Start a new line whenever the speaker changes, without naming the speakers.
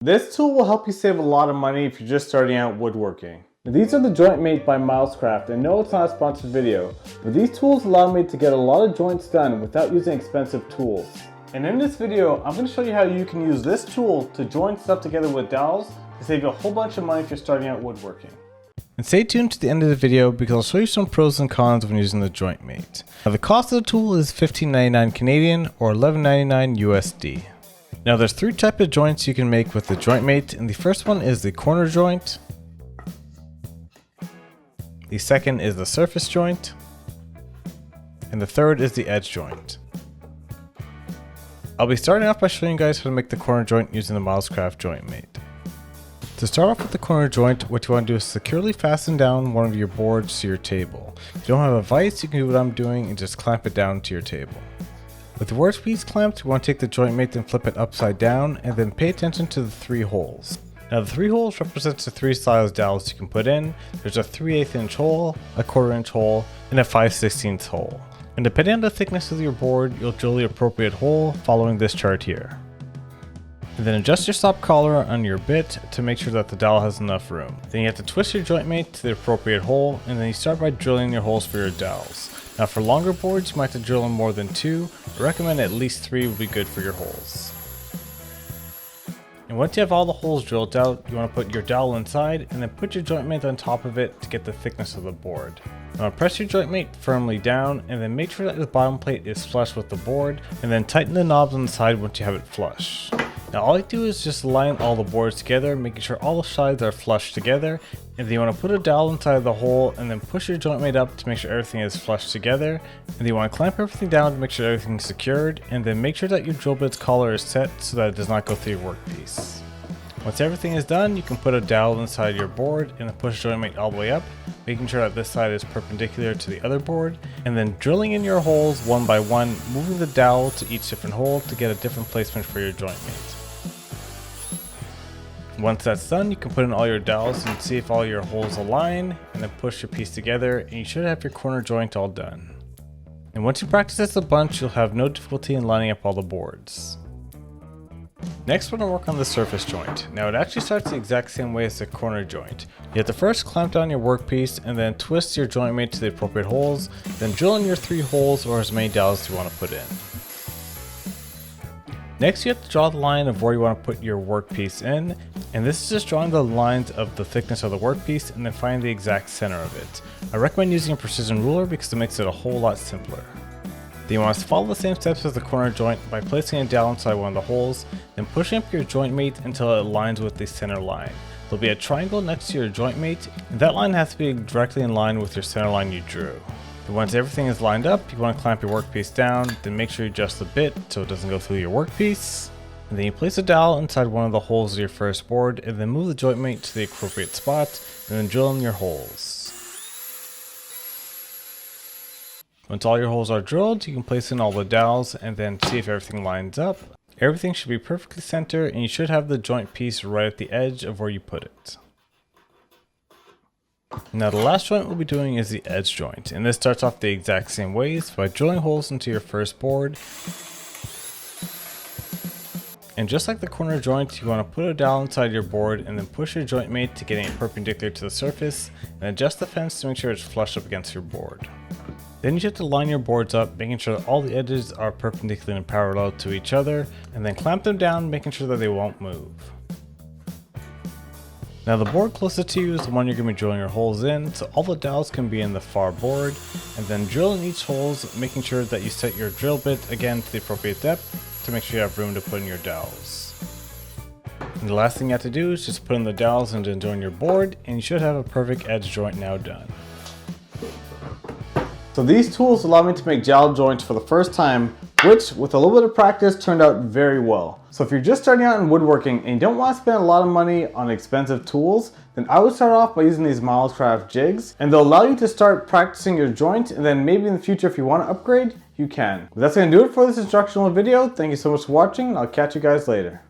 This tool will help you save a lot of money if you're just starting out woodworking. Now, these are the Jointemate by Milescraft, and no, it's not a sponsored video, but these tools allow me to get a lot of joints done without using expensive tools. And in this video, I'm going to show you how you can use this tool to join stuff together with dowels to save you a whole bunch of money if you're starting out woodworking. And stay tuned to the end of the video because I'll show you some pros and cons when using the Jointemate. Now, the cost of the tool is $15.99 Canadian or $11.99 USD. Now there's three types of joints you can make with the Jointemate, and the first one is the corner joint. The second is the surface joint. And the third is the edge joint. I'll be starting off by showing you guys how to make the corner joint using the Milescraft Jointemate. To start off with the corner joint, what you want to do is securely fasten down one of your boards to your table. If you don't have a vise, you can do what I'm doing and just clamp it down to your table. With the workpiece clamped, you want to take the Jointemate and flip it upside down, and then pay attention to the three holes. Now the three holes represents the three styles dowels you can put in. There's a 3/8 inch hole, a 1/4 inch hole, and a 5/16 hole. And depending on the thickness of your board, you'll drill the appropriate hole following this chart here. And then adjust your stop collar on your bit to make sure that the dowel has enough room. Then you have to twist your Jointemate to the appropriate hole, and then you start by drilling your holes for your dowels. Now for longer boards, you might have to drill in more than 2. I recommend at least 3 would be good for your holes. And once you have all the holes drilled out, you want to put your dowel inside and then put your Jointemate on top of it to get the thickness of the board. Now press your Jointemate firmly down and then make sure that the bottom plate is flush with the board, and then tighten the knobs on the side once you have it flush. Now all you do is just line all the boards together, making sure all the sides are flush together, and then you want to put a dowel inside the hole and then push your Jointemate up to make sure everything is flush together, and then you want to clamp everything down to make sure everything's secured, and then make sure that your drill bit's collar is set so that it does not go through your workpiece. Once everything is done, you can put a dowel inside your board and then push Jointemate all the way up, making sure that this side is perpendicular to the other board, and then drilling in your holes one by one, moving the dowel to each different hole to get a different placement for your Jointemate. Once that's done, you can put in all your dowels and see if all your holes align, and then push your piece together, and you should have your corner joint all done. And once you practice this a bunch, you'll have no difficulty in lining up all the boards. Next, we're going to work on the surface joint. Now it actually starts the exact same way as the corner joint. You have to first clamp down your workpiece and then twist your Jointemate to the appropriate holes, then drill in your 3 holes or as many dowels as you want to put in. Next, you have to draw the line of where you want to put your workpiece in, and this is just drawing the lines of the thickness of the workpiece and then find the exact center of it. I recommend using a precision ruler because it makes it a whole lot simpler. Then you want to follow the same steps as the corner joint by placing a dowel inside one of the holes, then pushing up your Jointemate until it aligns with the center line. There'll be a triangle next to your Jointemate, and that line has to be directly in line with your center line you drew. And once everything is lined up, you want to clamp your workpiece down, then make sure you adjust the bit so it doesn't go through your workpiece. And then you place a dowel inside one of the holes of your first board, and then move the Jointemate to the appropriate spot, and then drill in your holes. Once all your holes are drilled, you can place in all the dowels and then see if everything lines up. Everything should be perfectly centered, and you should have the joint piece right at the edge of where you put it. Now the last joint we'll be doing is the edge joint, and this starts off the exact same ways by drilling holes into your first board. And just like the corner joint, you want to put a dowel inside your board and then push your Jointemate to getting it perpendicular to the surface, and adjust the fence to make sure it's flush up against your board. Then you have to line your boards up, making sure that all the edges are perpendicular and parallel to each other, and then clamp them down, making sure that they won't move. Now the board closest to you is the one you're going to be drilling your holes in, so all the dowels can be in the far board, and then drill in each holes, making sure that you set your drill bit again to the appropriate depth to make sure you have room to put in your dowels. And the last thing you have to do is just put in the dowels and then join your board, and you should have a perfect edge joint now done. So these tools allow me to make jowl joints for the first time, which with a little bit of practice turned out very well. So if you're just starting out in woodworking and you don't want to spend a lot of money on expensive tools, then I would start off by using these Milescraft jigs, and they'll allow you to start practicing your joint, and then maybe in the future if you want to upgrade, you can. But that's going to do it for this instructional video. Thank you so much for watching, and I'll catch you guys later.